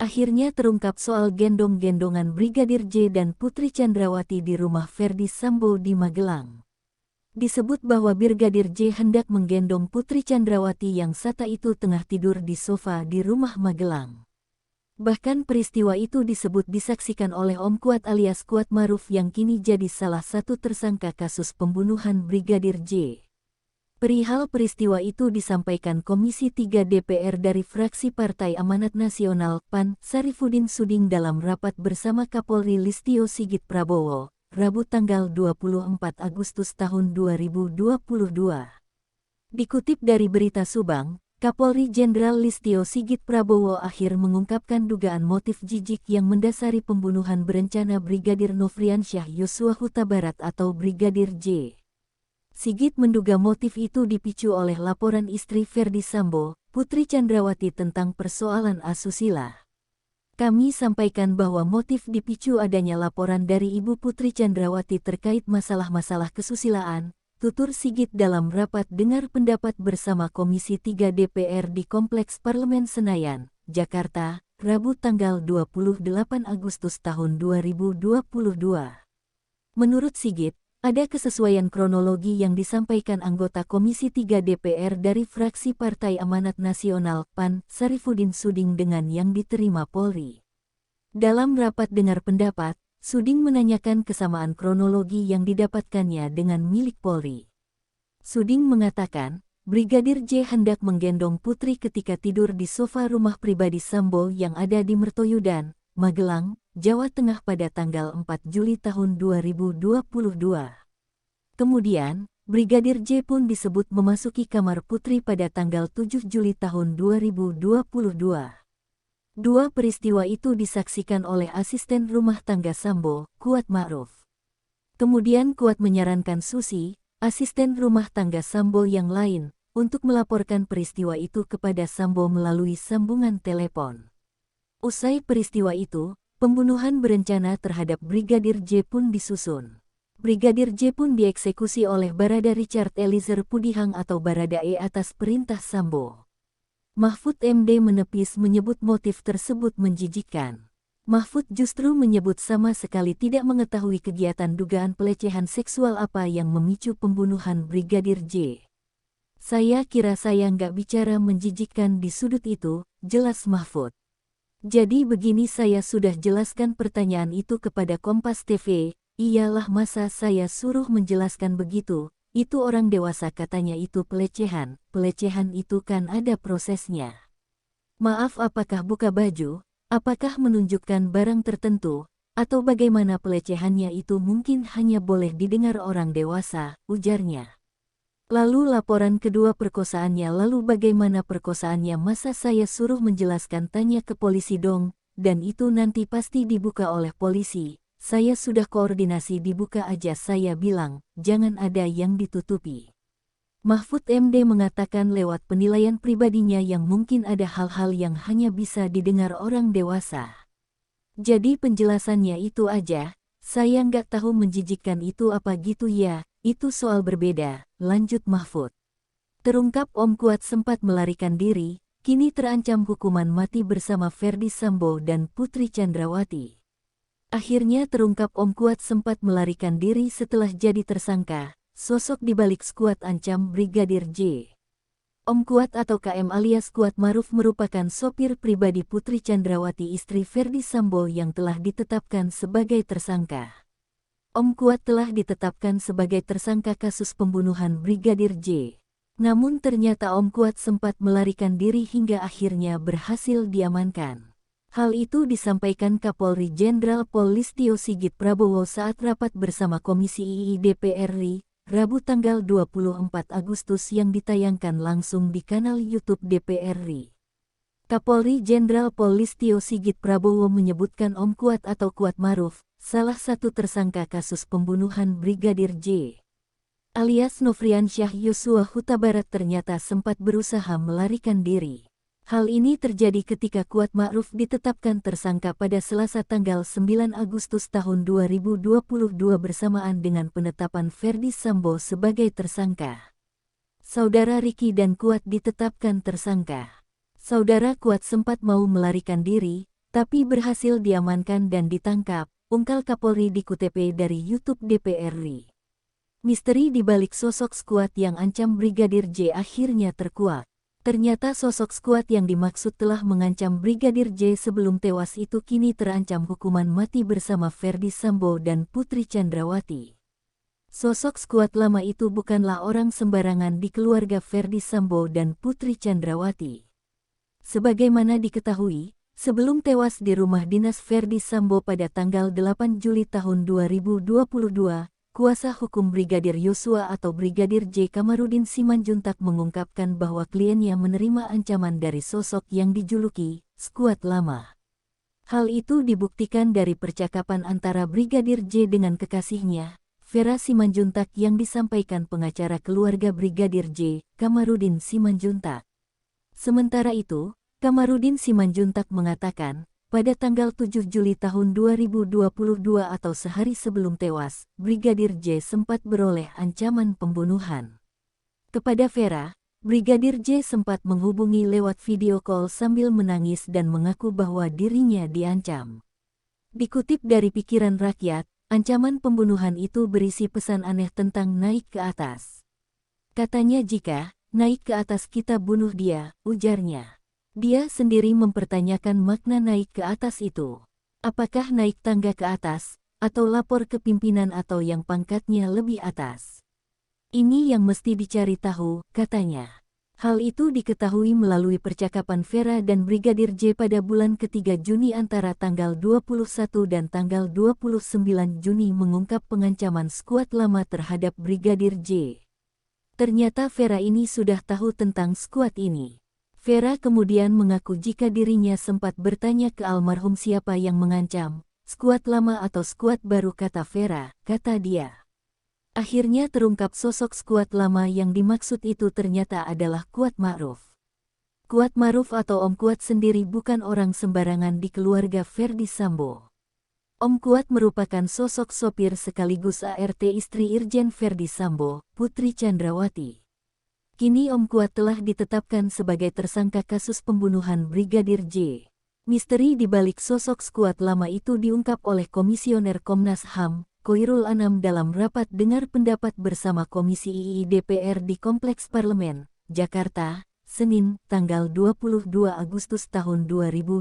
Akhirnya terungkap soal gendong-gendongan Brigadir J dan Putri Chandrawati di rumah Ferdy Sambo di Magelang. Disebut bahwa Brigadir J hendak menggendong Putri Chandrawati yang saat itu tengah tidur di sofa di rumah Magelang. Bahkan peristiwa itu disebut disaksikan oleh Om Kuat alias Kuat Maruf yang kini jadi salah satu tersangka kasus pembunuhan Brigadir J. Perihal peristiwa itu disampaikan Komisi 3 DPR dari fraksi Partai Amanat Nasional PAN, Sarifudin Suding dalam rapat bersama Kapolri Listio Sigit Prabowo, Rabu tanggal 24 Agustus tahun 2022. Dikutip dari Berita Subang, Kapolri Jenderal Listio Sigit Prabowo akhir mengungkapkan dugaan motif jijik yang mendasari pembunuhan berencana Brigadir Nofriansyah Yosua Huta Barat atau Brigadir J. Sigit menduga motif itu dipicu oleh laporan istri Ferdy Sambo, Putri Chandrawati tentang persoalan asusila. Kami sampaikan bahwa motif dipicu adanya laporan dari Ibu Putri Chandrawati terkait masalah-masalah kesusilaan, tutur Sigit dalam rapat dengar pendapat bersama Komisi 3 DPR di Kompleks Parlemen Senayan, Jakarta, Rabu tanggal 28 Agustus tahun 2022. Menurut Sigit, ada kesesuaian kronologi yang disampaikan anggota Komisi 3 DPR dari fraksi Partai Amanat Nasional PAN, Sarifudin Suding dengan yang diterima Polri. Dalam rapat dengar pendapat, Suding menanyakan kesamaan kronologi yang didapatkannya dengan milik Polri. Suding mengatakan, Brigadir J hendak menggendong Putri ketika tidur di sofa rumah pribadi Sambo yang ada di Mertoyudan, Magelang, Jawa Tengah pada tanggal 4 Juli tahun 2022. Kemudian, Brigadir J pun disebut memasuki kamar Putri pada tanggal 7 Juli tahun 2022. Dua peristiwa itu disaksikan oleh asisten rumah tangga Sambo, Kuat Ma'ruf. Kemudian Kuat menyarankan Susi, asisten rumah tangga Sambo yang lain, untuk melaporkan peristiwa itu kepada Sambo melalui sambungan telepon. Usai peristiwa itu, pembunuhan berencana terhadap Brigadir J pun disusun. Brigadir J pun dieksekusi oleh Barada Richard Eliezer Pudihang atau Baradae atas perintah Sambo. Mahfud MD menepis menyebut motif tersebut menjijikkan. Mahfud justru menyebut sama sekali tidak mengetahui kegiatan dugaan pelecehan seksual apa yang memicu pembunuhan Brigadir J. Saya kira saya nggak bicara menjijikkan di sudut itu, jelas Mahfud. Jadi begini, saya sudah jelaskan pertanyaan itu kepada Kompas TV, iyalah masa saya suruh menjelaskan begitu, itu orang dewasa katanya itu pelecehan itu kan ada prosesnya. Maaf, apakah buka baju, apakah menunjukkan barang tertentu, atau bagaimana pelecehannya itu mungkin hanya boleh didengar orang dewasa, ujarnya. Lalu laporan kedua perkosaannya, lalu bagaimana perkosaannya, masa saya suruh menjelaskan, tanya ke polisi dong, dan itu nanti pasti dibuka oleh polisi, saya sudah koordinasi dibuka aja, saya bilang, jangan ada yang ditutupi. Mahfud MD mengatakan lewat penilaian pribadinya yang mungkin ada hal-hal yang hanya bisa didengar orang dewasa. Jadi penjelasannya itu aja, saya nggak tahu menjijikkan itu apa gitu ya. Itu soal berbeda, lanjut Mahfud. Terungkap Om Kuat sempat melarikan diri, kini terancam hukuman mati bersama Ferdy Sambo dan Putri Chandrawati. Akhirnya terungkap Om Kuat sempat melarikan diri setelah jadi tersangka, sosok dibalik skuad ancam Brigadir J. Om Kuat atau KM alias Kuat Maruf merupakan sopir pribadi Putri Chandrawati istri Ferdy Sambo yang telah ditetapkan sebagai tersangka. Om Kuat telah ditetapkan sebagai tersangka kasus pembunuhan Brigadir J. Namun ternyata Om Kuat sempat melarikan diri hingga akhirnya berhasil diamankan. Hal itu disampaikan Kapolri Jenderal Pol Listio Sigit Prabowo saat rapat bersama Komisi II DPR RI, Rabu tanggal 24 Agustus yang ditayangkan langsung di kanal YouTube DPR RI. Kapolri Jenderal Pol Listio Sigit Prabowo menyebutkan Om Kuat atau Kuat Maruf, salah satu tersangka kasus pembunuhan Brigadir J. alias Nofriansyah Yosua Huta Barat ternyata sempat berusaha melarikan diri. Hal ini terjadi ketika Kuat Ma'ruf ditetapkan tersangka pada Selasa tanggal 9 Agustus tahun 2022 bersamaan dengan penetapan Ferdy Sambo sebagai tersangka. Saudara Riki dan Kuat ditetapkan tersangka. Saudara Kuat sempat mau melarikan diri, tapi berhasil diamankan dan ditangkap, ungkap Kapolri dikutip dari YouTube DPR RI. Misteri di balik sosok skuad yang ancam Brigadir J akhirnya terkuak. Ternyata sosok skuad yang dimaksud telah mengancam Brigadir J sebelum tewas itu kini terancam hukuman mati bersama Ferdy Sambo dan Putri Chandrawati. Sosok skuad lama itu bukanlah orang sembarangan di keluarga Ferdy Sambo dan Putri Chandrawati. Sebagaimana diketahui, sebelum tewas di rumah dinas Ferdy Sambo pada tanggal 8 Juli tahun 2022, kuasa hukum Brigadir Yosua atau Brigadir J Kamarudin Simanjuntak mengungkapkan bahwa kliennya menerima ancaman dari sosok yang dijuluki skuad lama. Hal itu dibuktikan dari percakapan antara Brigadir J dengan kekasihnya, Vera Simanjuntak yang disampaikan pengacara keluarga Brigadir J, Kamarudin Simanjuntak. Sementara itu, Kamarudin Simanjuntak mengatakan, pada tanggal 7 Juli tahun 2022 atau sehari sebelum tewas, Brigadir J sempat beroleh ancaman pembunuhan. Kepada Vera, Brigadir J sempat menghubungi lewat video call sambil menangis dan mengaku bahwa dirinya diancam. Dikutip dari Pikiran Rakyat, ancaman pembunuhan itu berisi pesan aneh tentang naik ke atas. Katanya jika naik ke atas kita bunuh dia, ujarnya. Dia sendiri mempertanyakan makna naik ke atas itu. Apakah naik tangga ke atas, atau lapor ke pimpinan atau yang pangkatnya lebih atas? Ini yang mesti dicari tahu, katanya. Hal itu diketahui melalui percakapan Vera dan Brigadir J pada bulan ketiga Juni antara tanggal 21 dan tanggal 29 Juni mengungkap pengancaman skuad lama terhadap Brigadir J. Ternyata Vera ini sudah tahu tentang skuad ini. Vera kemudian mengaku jika dirinya sempat bertanya ke almarhum siapa yang mengancam, skuad lama atau skuad baru kata Vera, kata dia. Akhirnya terungkap sosok skuad lama yang dimaksud itu ternyata adalah Kuat Ma'ruf. Kuat Ma'ruf atau Om Kuat sendiri bukan orang sembarangan di keluarga Ferdy Sambo. Om Kuat merupakan sosok sopir sekaligus ART istri Irjen Ferdy Sambo, Putri Chandrawati. Kini Om Kuat telah ditetapkan sebagai tersangka kasus pembunuhan Brigadir J. Misteri di balik sosok skuad lama itu diungkap oleh Komisioner Komnas HAM, Khoirul Anam dalam rapat dengar pendapat bersama Komisi II DPR di Kompleks Parlemen, Jakarta, Senin, tanggal 22 Agustus tahun 2022.